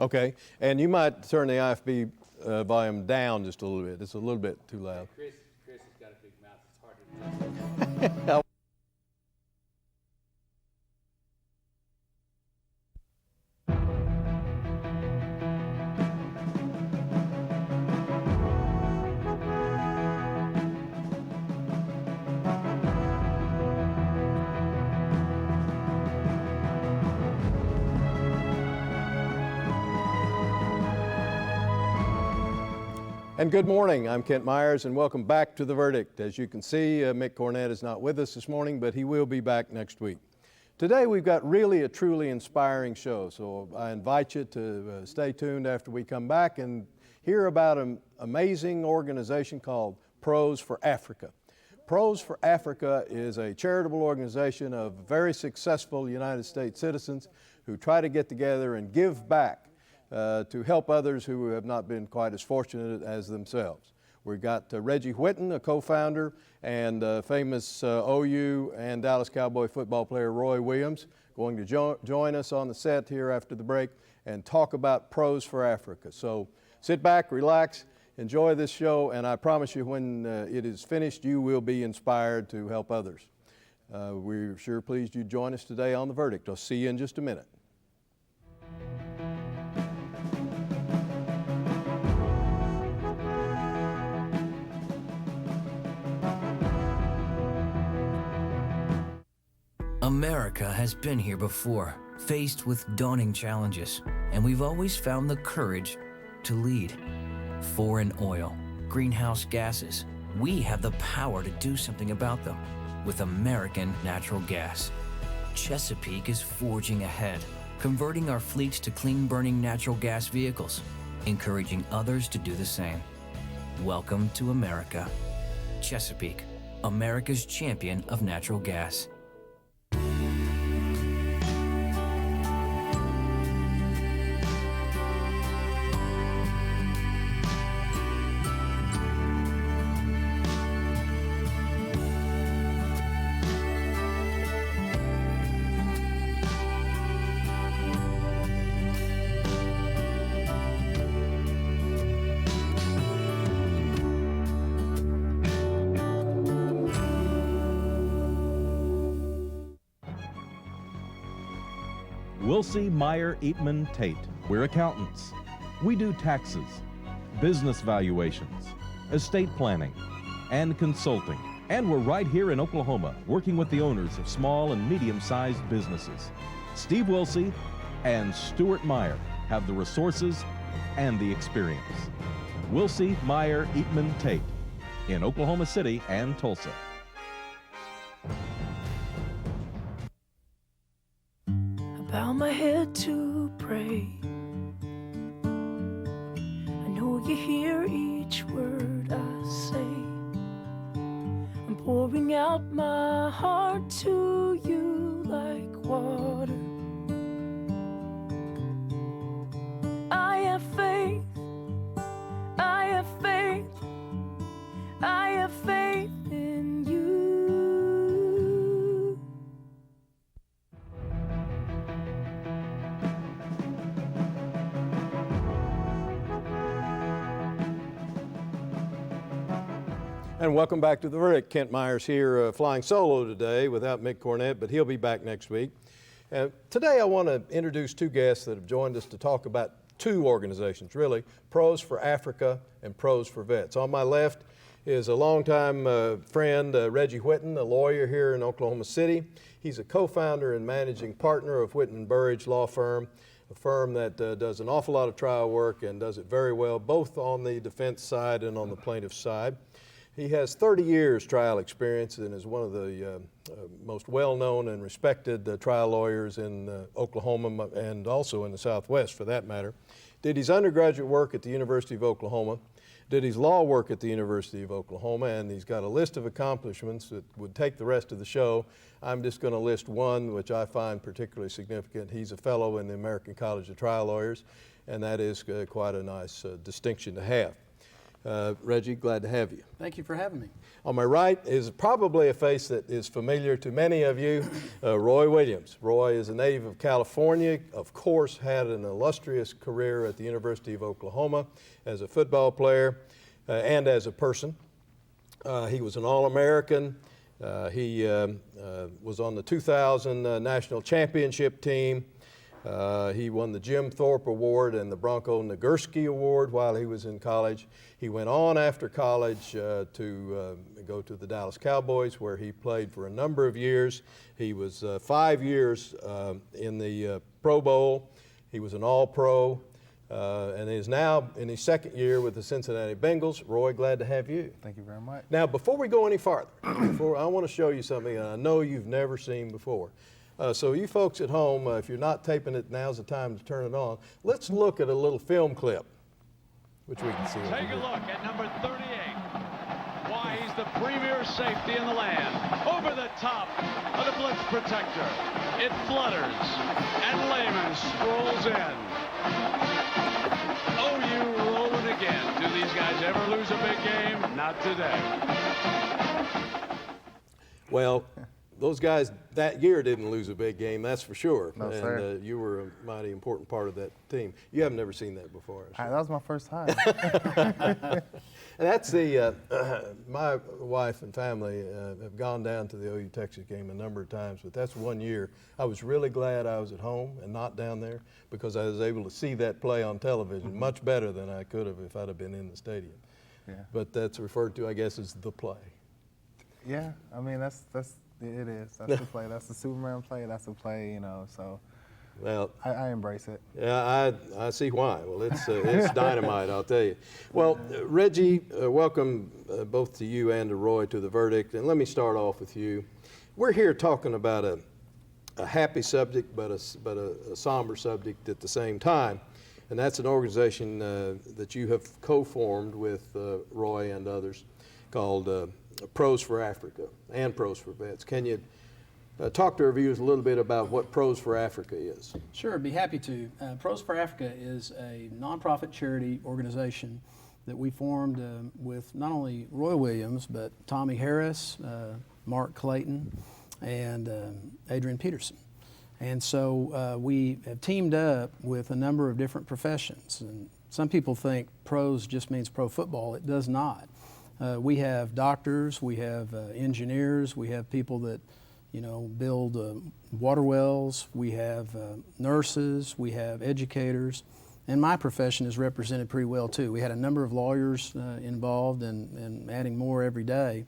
Okay, and you might turn the IFB volume down just a little bit. It's a little bit too loud. Chris has got a big mouth. It's hard to And good morning, I'm Kent Myers, and welcome back to The Verdict. As you can see, Mick Cornett is not with us this morning, but he will be back next week. Today we've got really a truly inspiring show, so I invite you to stay tuned after we come back and hear about an amazing organization called Pros for Africa. Pros for Africa is a charitable organization of very successful United States citizens who try to get together and give back to help others who have not been quite as fortunate as themselves. We've got Reggie Whitten, a co-founder, and famous OU and Dallas Cowboy football player Roy Williams, going to join us on the set here after the break and talk about Pros for Africa. So sit back, relax, enjoy this show, and I promise you when it is finished, you will be inspired to help others. We're sure pleased you join us today on The Verdict. I'll see you in just a minute. America has been here before, faced with daunting challenges, and we've always found the courage to lead. Foreign oil, greenhouse gases, we have the power to do something about them with American natural gas. Chesapeake is forging ahead, converting our fleets to clean-burning natural gas vehicles, encouraging others to do the same. Welcome to America. Chesapeake, America's champion of natural gas. Wilsey, Meyer, Eatman, Tate. We're accountants. We do taxes, business valuations, estate planning, and consulting. And we're right here in Oklahoma, working with the owners of small and medium-sized businesses. Steve Wilsey and Stuart Meyer have the resources and the experience. Wilsey, Meyer, Eatman, Tate in Oklahoma City and Tulsa. Bow my head to pray. I know you hear each word I say. I'm pouring out my heart to you like water. I have faith, I have faith, I have faith in you. And welcome back to The Verdict. Kent Myers here, flying solo today without Mick Cornett, but he'll be back next week. Today I want to introduce two guests that have joined us to talk about two organizations, really, Pros for Africa and Pros for Vets. On my left is a longtime friend, Reggie Whitten, a lawyer here in Oklahoma City. He's a co-founder and managing partner of Whitten and Burridge Law Firm, a firm that does an awful lot of trial work and does it very well, both on the defense side and on the plaintiff's side. He has 30 years trial experience and is one of the most well-known and respected trial lawyers in Oklahoma and also in the Southwest for that matter. Did his undergraduate work at the University of Oklahoma, did his law work at the University of Oklahoma, and he's got a list of accomplishments that would take the rest of the show. I'm just going to list one which I find particularly significant. He's a fellow in the American College of Trial Lawyers, and that is quite a nice distinction to have. Reggie, glad to have you. Thank you for having me. On my right is probably a face that is familiar to many of you, Roy Williams. Roy is a native of California, of course had an illustrious career at the University of Oklahoma as a football player and as a person. He was an All-American. He was on the 2000 National Championship team. He won the Jim Thorpe Award and the Bronco Nagurski Award while he was in college. He went on after college to go to the Dallas Cowboys, where he played for a number of years. He was 5 years in the Pro Bowl. He was an All-Pro and is now in his second year with the Cincinnati Bengals. Roy, glad to have you. Thank you very much. Now, before we go any farther, I want to show you something I know you've never seen before. So you folks at home, if you're not taping it, now's the time to turn it on. Let's look at a little film clip, which we can see. Take a look at number 38. Why, he's the premier safety in the land. Over the top of the blitz protector. It flutters, and Lehman strolls in. Oh, you rolling again. Do these guys ever lose a big game? Not today. Well, those guys that year didn't lose a big game, that's for sure. No, and sir. You were a mighty important part of that team. You haven't never seen that before. That was my first time. And that's the, my wife and family have gone down to the OU Texas game a number of times, but that's one year. I was really glad I was at home and not down there because I was able to see that play on television much better than I could have if I'd have been in the stadium. Yeah. But that's referred to, I guess, as the play. Yeah, I mean, it is. That's the play. That's the Superman play. That's the play, you know, so Well, I embrace it. yeah, I see why. Well, it's dynamite, I'll tell you. Well, Reggie, welcome both to you and to Roy to The Verdict. And let me start off with you. We're here talking about a happy subject, but a somber subject at the same time. And that's an organization that you have co-formed with Roy and others called Pros for Africa and Pros for Vets. Can you talk to our viewers a little bit about what Pros for Africa is? Sure, I'd be happy to. Pros for Africa is a nonprofit charity organization that we formed with not only Roy Williams, but Tommy Harris, Mark Clayton, and Adrian Peterson. And so we have teamed up with a number of different professions. And some people think pros just means pro football. It does not. We have doctors, we have engineers, we have people that build water wells, we have nurses, we have educators, and my profession is represented pretty well too. We had a number of lawyers involved and adding more every day.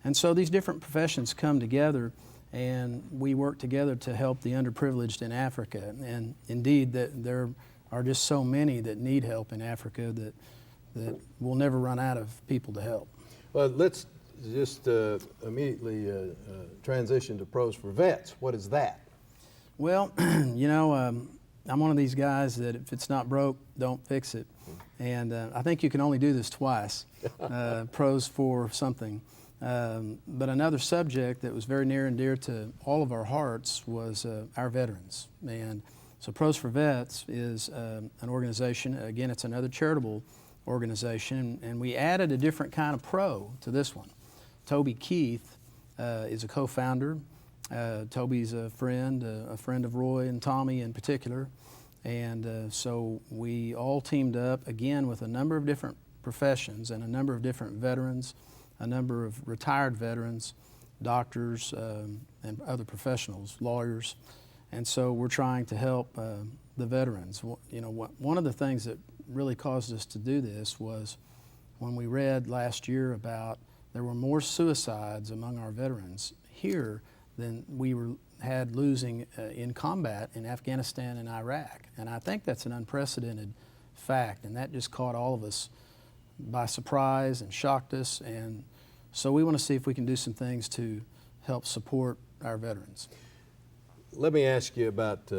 And so these different professions come together and we work together to help the underprivileged in Africa. And indeed, there are just so many that need help in Africa that we'll never run out of people to help. Well, let's just immediately transition to Pros for Vets. What is that? Well, I'm one of these guys that if it's not broke, don't fix it. And I think you can only do this twice, pros for something. But another subject that was very near and dear to all of our hearts was our veterans. And so Pros for Vets is an organization, again, it's another charitable organization, and we added a different kind of pro to this one. Toby Keith is a co-founder. Toby's a friend of Roy and Tommy in particular. And so we all teamed up, again, with a number of different professions and a number of different veterans, a number of retired veterans, doctors, and other professionals, lawyers. And so we're trying to help the veterans. One of the things that really caused us to do this was when we read last year about there were more suicides among our veterans here than we had losing in combat in Afghanistan and Iraq. And I think that's an unprecedented fact, and that just caught all of us by surprise and shocked us. And so we want to see if we can do some things to help support our veterans. Let me ask you about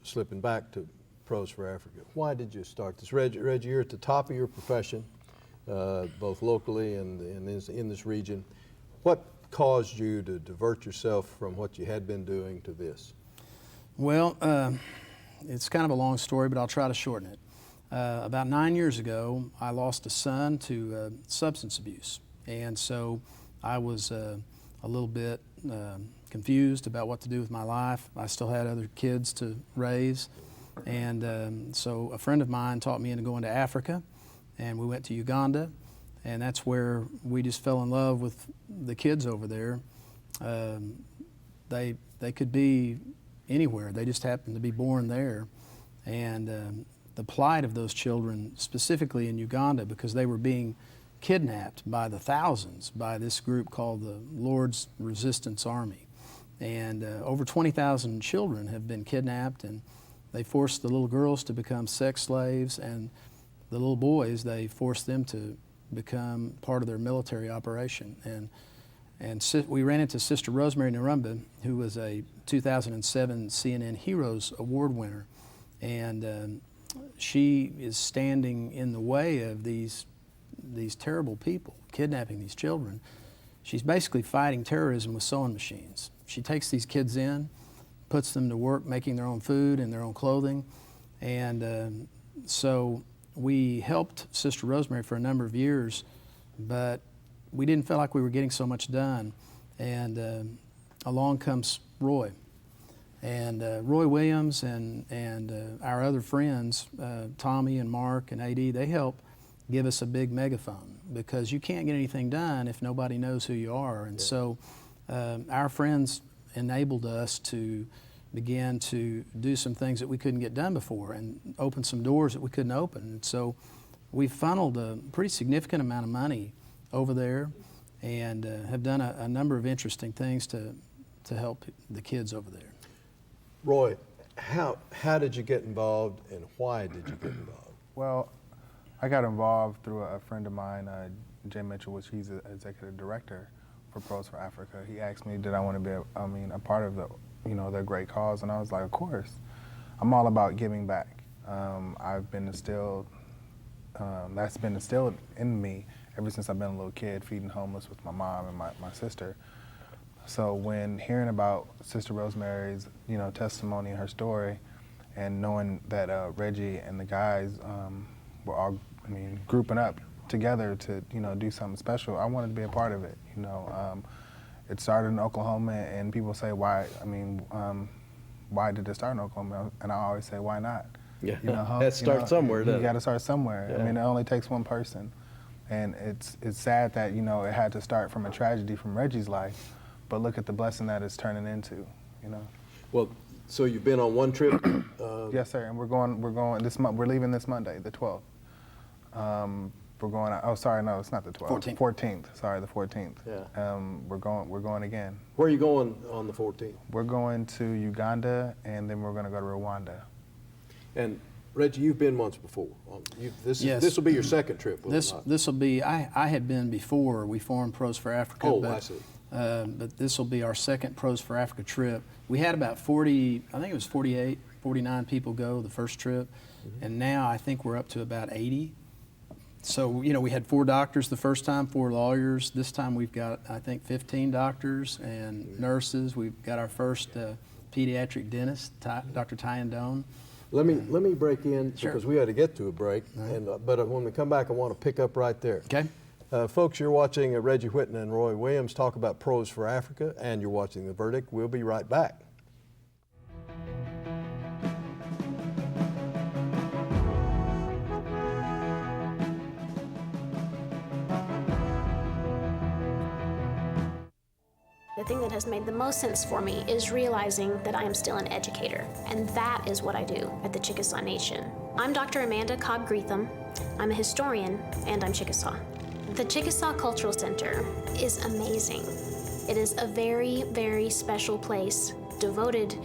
slipping back to Pros for Africa. Why did you start this? Reggie, you're at the top of your profession, both locally and in this region. What caused you to divert yourself from what you had been doing to this? Well, it's kind of a long story, but I'll try to shorten it. about 9 years ago, I lost a son to substance abuse. And so I was a little bit confused about what to do with my life. I still had other kids to raise. And so a friend of mine taught me into going to Africa, and we went to Uganda, and that's where we just fell in love with the kids over there. They could be anywhere. They just happened to be born there. And the plight of those children, specifically in Uganda, because they were being kidnapped by the thousands by this group called the Lord's Resistance Army. And over 20,000 children have been kidnapped, and they forced the little girls to become sex slaves, and the little boys, they forced them to become part of their military operation. And we ran into Sister Rosemary Narumba, who was a 2007 CNN Heroes Award winner. And she is standing in the way of these terrible people kidnapping these children. She's basically fighting terrorism with sewing machines. She takes these kids in, puts them to work making their own food and their own clothing. And so we helped Sister Rosemary for a number of years, but we didn't feel like we were getting so much done. And along comes Roy. And Roy Williams and our other friends, Tommy and Mark and AD, they help give us a big megaphone, because you can't get anything done if nobody knows who you are. And so our friends enabled us to begin to do some things that we couldn't get done before and open some doors that we couldn't open. And so we funneled a pretty significant amount of money over there and have done a number of interesting things to help the kids over there. Roy, how did you get involved, and why did you get involved? Well, I got involved through a friend of mine, Jay Mitchell, which he's the executive director for Pros for Africa. He asked me, did I want to be a part of their great cause, and I was like, of course. I'm all about giving back. I've been instilled, that's been instilled in me ever since I've been a little kid, feeding homeless with my mom and my sister. So when hearing about Sister Rosemary's, testimony and her story, and knowing that Reggie and the guys were all, grouping up together to, do something special, I wanted to be a part of it. It started in Oklahoma, and people say, why? Why did it start in Oklahoma? And I always say, why not? Yeah, that starts somewhere. You got to start somewhere. Yeah. It only takes one person, and it's sad that it had to start from a tragedy from Reggie's life. But look at the blessing that it's turning into, Well, so you've been on one trip? Yes, sir. And we're going this month. We're leaving this Monday, the 12th. We're going. Oh, sorry, no, it's not the 12th. 14th. Sorry, the 14th. Yeah. We're going again. Where are you going on the 14th? We're going to Uganda, and then we're going to go to Rwanda. And Reggie, you've been once before. Yes. This will be your second trip. This will be. I had been before we formed Pros for Africa. Oh, but, I see. But this will be our second Pros for Africa trip. We had about 40, I think it was 48, 49 people go the first trip, and now I think we're up to about 80. So, we had 4 doctors the first time, 4 lawyers. This time we've got, I think, 15 doctors and nurses. We've got our first pediatric dentist, Dr. Tyan Doan. Let me break in, Sure. because we had to get to a break. Right. But when we come back, I want to pick up right there. Okay. Folks, you're watching Reggie Whitten and Roy Williams talk about Pros for Africa, and you're watching The Verdict. We'll be right back. The thing that has made the most sense for me is realizing that I am still an educator, and that is what I do at the Chickasaw Nation. I'm Dr. Amanda Cobb-Greetham. I'm a historian, and I'm Chickasaw. The Chickasaw Cultural Center is amazing. It is a very, very special place devoted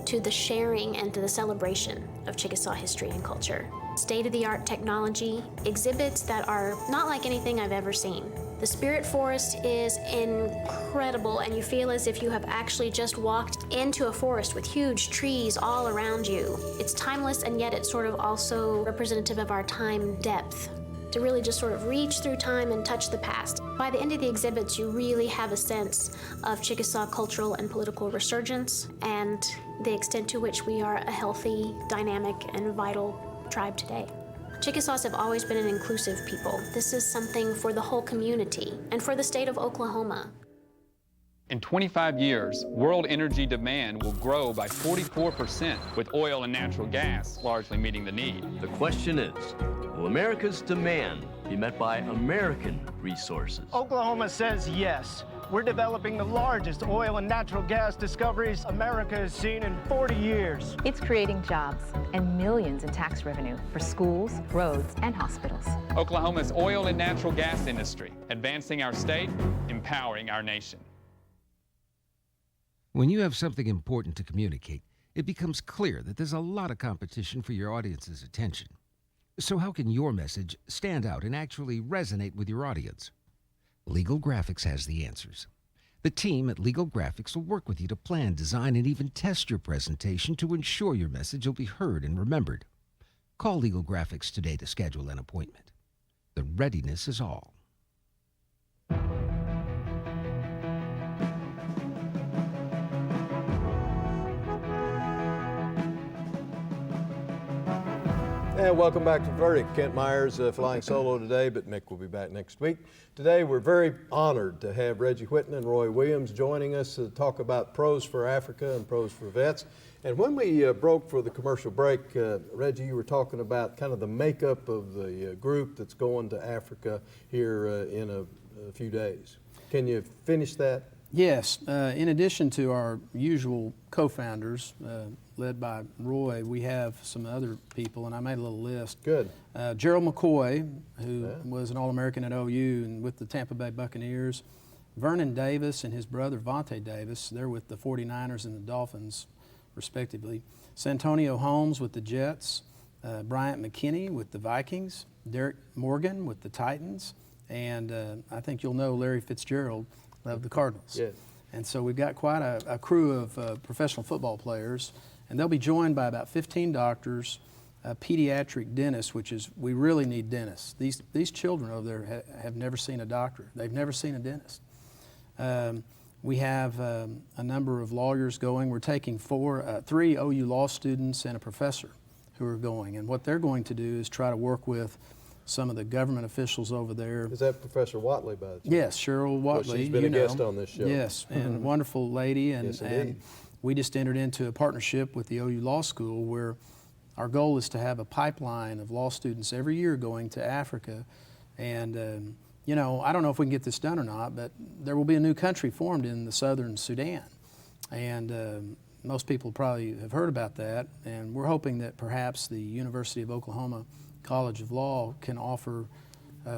to the sharing and to the celebration of Chickasaw history and culture. State-of-the-art technology, exhibits that are not like anything I've ever seen. The Spirit Forest is incredible, and you feel as if you have actually just walked into a forest with huge trees all around you. It's timeless, and yet it's sort of also representative of our time depth, to really just sort of reach through time and touch the past. By the end of the exhibits, you really have a sense of Chickasaw cultural and political resurgence and the extent to which we are a healthy, dynamic, and vital tribe today. Chickasaws have always been an inclusive people. This is something for the whole community and for the state of Oklahoma. In 25 years, world energy demand will grow by 44%, with oil and natural gas largely meeting the need. The question is, will America's demand be met by American resources? Oklahoma says yes. We're developing the largest oil and natural gas discoveries America has seen in 40 years. It's creating jobs and millions in tax revenue for schools, roads, and hospitals. Oklahoma's oil and natural gas industry, advancing our state, empowering our nation. When you have something important to communicate, it becomes clear that there's a lot of competition for your audience's attention. So how can your message stand out and actually resonate with your audience? Legal Graphics has the answers. The team at Legal Graphics will work with you to plan, design, and even test your presentation to ensure your message will be heard and remembered. Call Legal Graphics today to schedule an appointment. The readiness is all. And welcome back to Verdict. Kent Myers flying solo today, but Mick will be back next week. Today we're very honored to have Reggie Whitten and Roy Williams joining us to talk about Pros for Africa and Pros for Vets. And when we broke for the commercial break, Reggie, you were talking about kind of the makeup of the group that's going to Africa here in a few days. Can you finish that? Yes. In addition to our usual co-founders, led by Roy, we have some other people, and I made a little list. Good. Gerald McCoy, who was an All-American at OU and with the Tampa Bay Buccaneers. Vernon Davis and his brother Vontae Davis, they're with the 49ers and the Dolphins, respectively. Santonio Holmes with the Jets. Bryant McKinney with the Vikings. Derek Morgan with the Titans. And I think you'll know Larry Fitzgerald of the Cardinals. Yes. And so we've got quite a crew of professional football players, and they'll be joined by about 15 doctors, pediatric dentists, which is, we really need dentists. These children over there have never seen a doctor. They've never seen a dentist. We have a number of lawyers going. We're taking 3 OU law students and a professor who are going, and what they're going to do is try to work with some of the government officials over there. Is that Professor Watley, by the way? Yes, Cheryl Watley. Well, she's been a guest on this show. Yes, and wonderful lady. And, yes, and we just entered into a partnership with the OU Law School where our goal is to have a pipeline of law students every year going to Africa. And, you know, I don't know if we can get this done or not, but there will be a new country formed in the southern Sudan. And most people probably have heard about that. And we're hoping that perhaps the University of Oklahoma College of Law can offer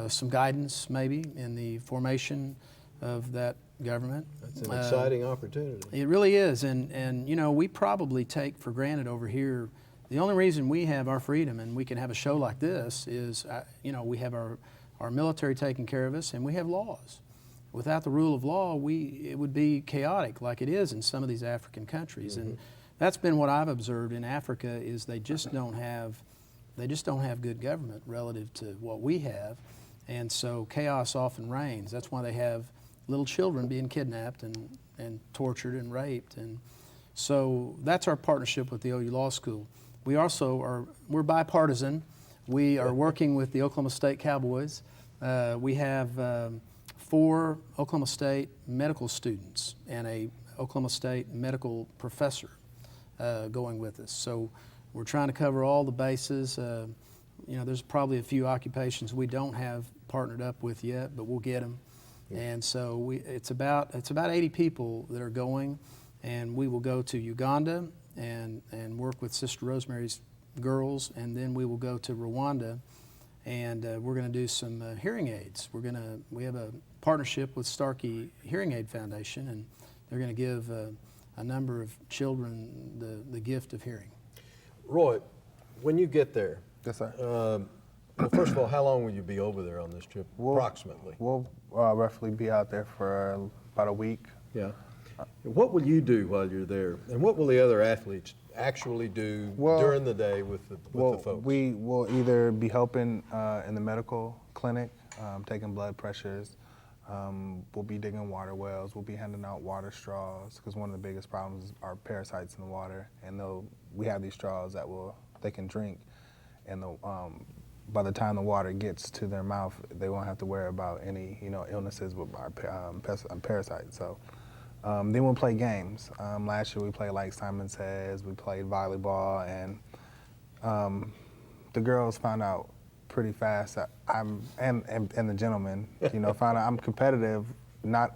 some guidance maybe in the formation of that government. That's an exciting opportunity. It really is, and you know, we probably take for granted over here, the only reason we have our freedom and we can have a show like this is, you know, we have our military taking care of us and we have laws. Without the rule of law, it would be chaotic like it is in some of these African countries. And that's been what I've observed in Africa is they just don't have good government relative to what we have, and so chaos often reigns. That's why they have little children being kidnapped and tortured and raped, and so that's our partnership with the OU Law School. We also we're bipartisan. We are working with the Oklahoma State Cowboys. We have 4 Oklahoma State medical students and a Oklahoma State medical professor going with us. So we're trying to cover all the bases. You know, there's probably a few occupations we don't have partnered up with yet, but we'll get them. And so it's about 80 people that are going, and we will go to Uganda and work with Sister Rosemary's girls, and then we will go to Rwanda, and we're going to do some hearing aids. We have a partnership with Starkey Hearing Aid Foundation, and they're going to give a number of children the gift of hearing. Roy, when you get there, yes, sir. Well, first of all, how long will you be over there on this trip, approximately? We'll roughly be out there for about a week. Yeah. What will you do while you're there, and what will the other athletes actually do during the day with the folks? We will either be helping in the medical clinic, taking blood pressures. We'll be digging water wells. We'll be handing out water straws because one of the biggest problems are parasites in the water, and we have these straws that they can drink, and by the time the water gets to their mouth, they won't have to worry about any, illnesses with our parasites. So then we'll play games. Last year we played, like Simon says, we played volleyball, and the girls found out pretty fast that and the gentlemen, found out I'm competitive, not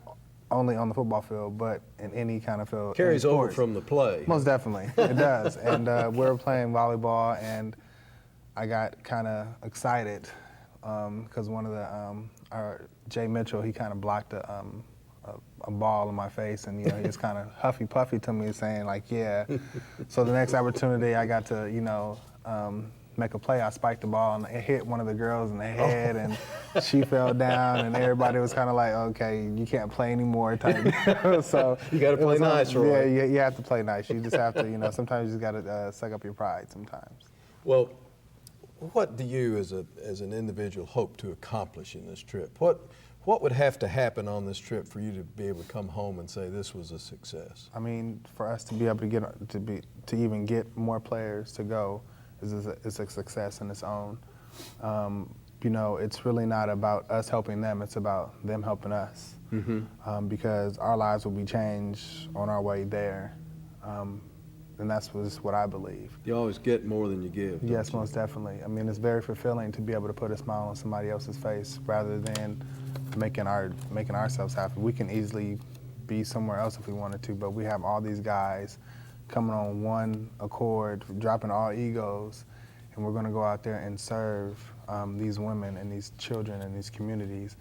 only on the football field, but in any kind of field. Carries over from the play. Most definitely, it does. And we were playing volleyball, and I got kind of excited because one of our Jay Mitchell, he kind of blocked a ball in my face, and he was kind of huffy puffy to me, saying like, yeah. So the next opportunity, I got to make a play. I spiked the ball and it hit one of the girls in the head, and she fell down, and everybody was kind of like, okay, you can't play anymore type. So you got to play nice, right? Yeah, you have to play nice. You just have to, sometimes you just got to suck up your pride sometimes. Well, what do you as an individual hope to accomplish in this trip? What would have to happen on this trip for you to be able to come home and say this was a success? I mean, for us to be able to even get more players to go is a success in its own. It's really not about us helping them, it's about them helping us. Mm-hmm. Because our lives will be changed on our way there. And that's what I believe. You always get more than you give. Yes, most definitely. I mean, it's very fulfilling to be able to put a smile on somebody else's face rather than making ourselves happy. We can easily be somewhere else if we wanted to, but we have all these guys coming on one accord, dropping all egos, and we're going to go out there and serve these women and these children and these communities.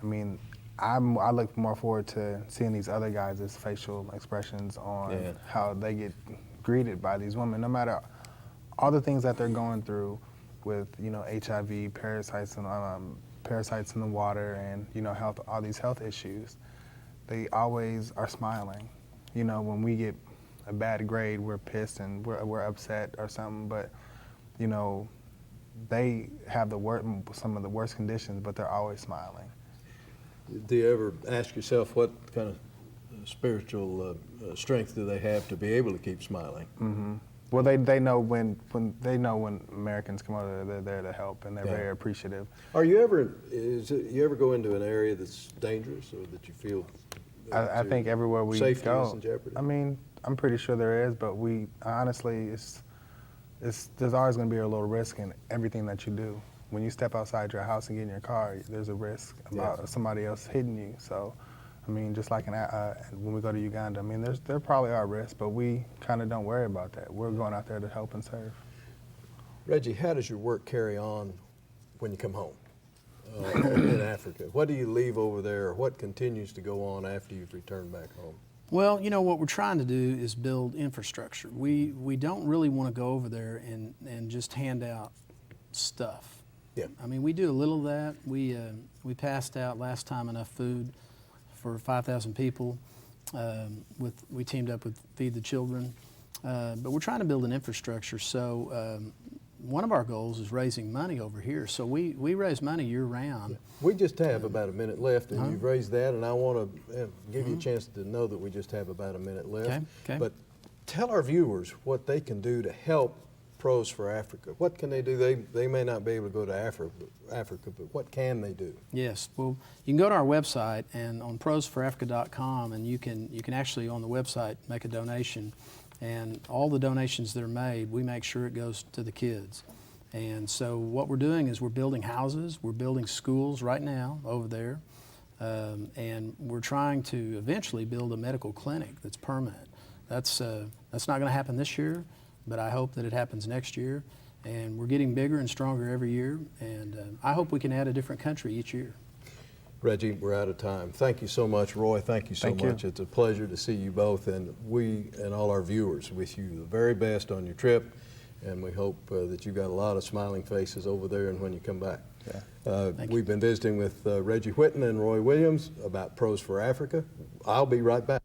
I mean, I look more forward to seeing these other guys' facial expressions on how they get greeted by these women, no matter all the things that they're going through with, HIV, parasites in the water, and health, all these health issues. They always are smiling. When we get a bad grade, we're pissed and we're upset or something, but they have some of the worst conditions, but they're always smiling. Do you ever ask yourself what kind of spiritual strength do they have to be able to keep smiling? Mm-hmm. Well, they know when Americans come over, they're there to help, and they're very appreciative. You ever go into an area that's dangerous or that you feel? I think everywhere we go, safety is in jeopardy. I mean, I'm pretty sure there is, but honestly, there's always going to be a little risk in everything that you do. When you step outside your house and get in your car, there's a risk about somebody else hitting you. So, I mean, just like when we go to Uganda, I mean, there probably are risks, but we kind of don't worry about that. We're going out there to help and serve. Reggie, how does your work carry on when you come home in Africa? What do you leave over there, or what continues to go on after you've returned back home? Well, what we're trying to do is build infrastructure. We don't really want to go over there and just hand out stuff. Yeah. I mean, we do a little of that. We passed out last time enough food for 5,000 people. We teamed up with Feed the Children. But we're trying to build an infrastructure. So one of our goals is raising money over here. So we raise money year-round. Yeah. We just have about a minute left, and you've raised that, and I want to give you a chance to know that we just have about a minute left. Okay. But tell our viewers what they can do to help Pros for Africa. What can they do? They may not be able to go to Africa, but what can they do? Yes, well, you can go to our website and on prosforafrica.com, and you can actually on the website make a donation, and all the donations that are made, we make sure it goes to the kids. And so what we're doing is we're building houses, we're building schools right now over there, and we're trying to eventually build a medical clinic that's permanent. That's not going to happen this year, but I hope that it happens next year. And we're getting bigger and stronger every year, and I hope we can add a different country each year. Reggie, we're out of time. Thank you so much. Roy, thank you so much. It's a pleasure to see you both, and we and all our viewers wish you the very best on your trip, and we hope that you've got a lot of smiling faces over there and when you come back. We've been visiting with Reggie Whitten and Roy Williams about Pros for Africa. I'll be right back.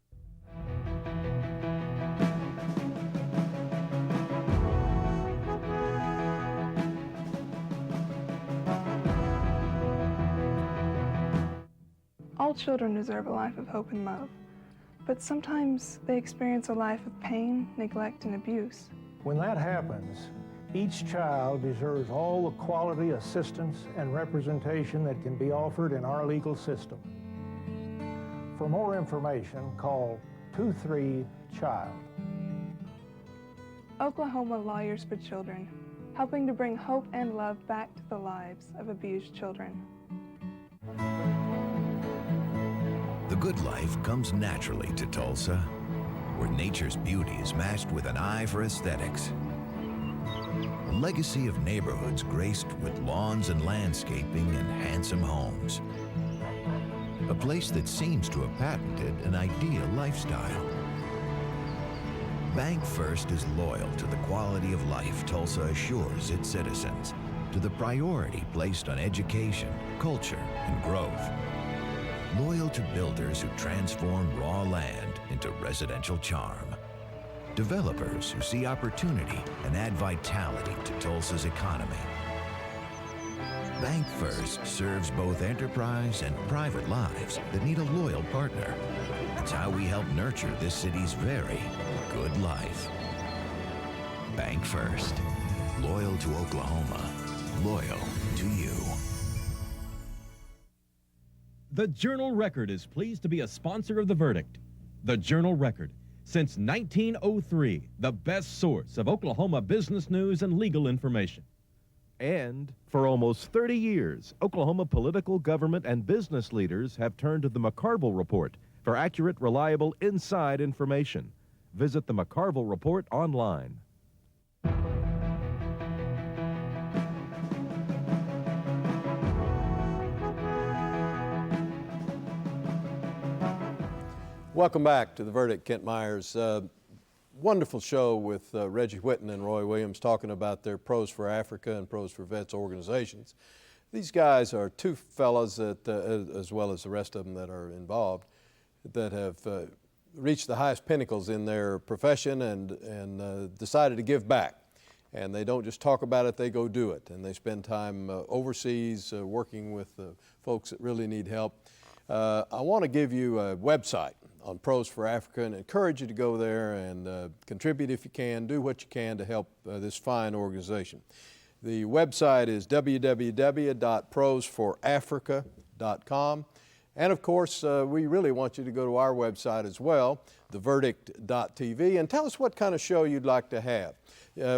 All children deserve a life of hope and love, but sometimes they experience a life of pain, neglect, and abuse. When that happens, Each child deserves all the quality assistance and representation that can be offered in our legal system. For more information, call 23-CHILD. Oklahoma Lawyers for Children, helping to bring hope and love back to the lives of abused children. The good life comes naturally to Tulsa, where nature's beauty is matched with an eye for aesthetics. A legacy of neighborhoods graced with lawns and landscaping and handsome homes. A place that seems to have patented an ideal lifestyle. Bank First is loyal to the quality of life Tulsa assures its citizens, to the priority placed on education, culture, and growth. Loyal to builders who transform raw land into residential charm. Developers who see opportunity and add vitality to Tulsa's economy. Bank First serves both enterprise and private lives that need a loyal partner. It's how we help nurture this city's very good life. Bank First. Loyal to Oklahoma. Loyal to you. The Journal-Record is pleased to be a sponsor of The Verdict. The Journal-Record, since 1903, the best source of Oklahoma business news and legal information. And for almost 30 years, Oklahoma political, government, and business leaders have turned to the McCarville Report for accurate, reliable, inside information. Visit the McCarville Report online. Welcome back to The Verdict. Kent Myers. Wonderful show with Reggie Whitten and Roy Williams talking about their Pros for Africa and Pros for Vets organizations. These guys are two fellas that, as well as the rest of them that are involved, that have reached the highest pinnacles in their profession and decided to give back. And they don't just talk about it, they go do it. And they spend time overseas working with folks that really need help. I want to give you a website on Pros for Africa and encourage you to go there and contribute if you can, do what you can to help this fine organization. The website is www.prosforafrica.com. And of course, we really want you to go to our website as well, theverdict.tv, and tell us what kind of show you'd like to have.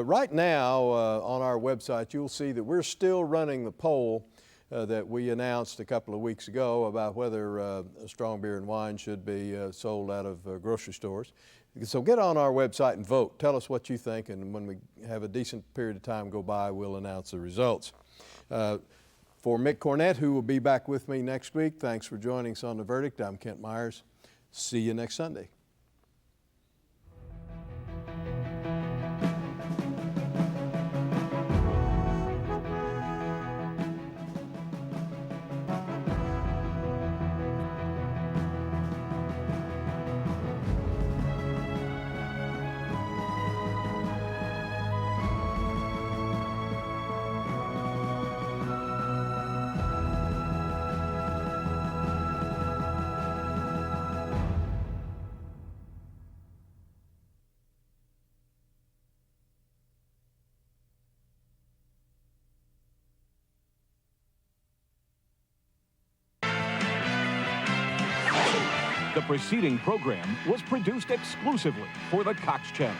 Right now on our website, you'll see that we're still running the poll that we announced a couple of weeks ago about whether strong beer and wine should be sold out of grocery stores. So get on our website and vote. Tell us what you think, and when we have a decent period of time go by, we'll announce the results. For Mick Cornett, who will be back with me next week, thanks for joining us on The Verdict. I'm Kent Myers. See you next Sunday. The preceding program was produced exclusively for the Cox Channel.